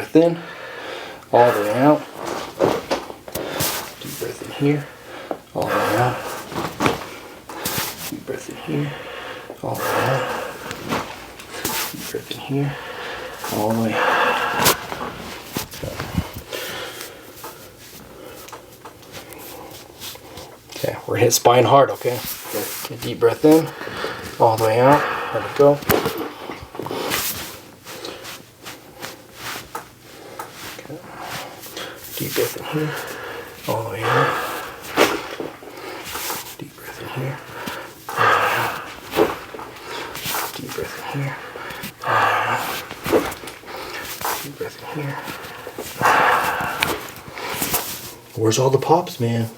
Breath in, all the way out. Deep breath in here, all the way out. Deep breath in here, all the way out. Deep breath in here, all the way out. Okay, we're gonna hit spine hard, okay? Okay, deep breath in, all the way out, let it go. Okay. Deep breath in here, all the way out. Deep breath in here, all the way out. Deep breath in here, all the way out. Deep breath in here. Where's all the pops, man?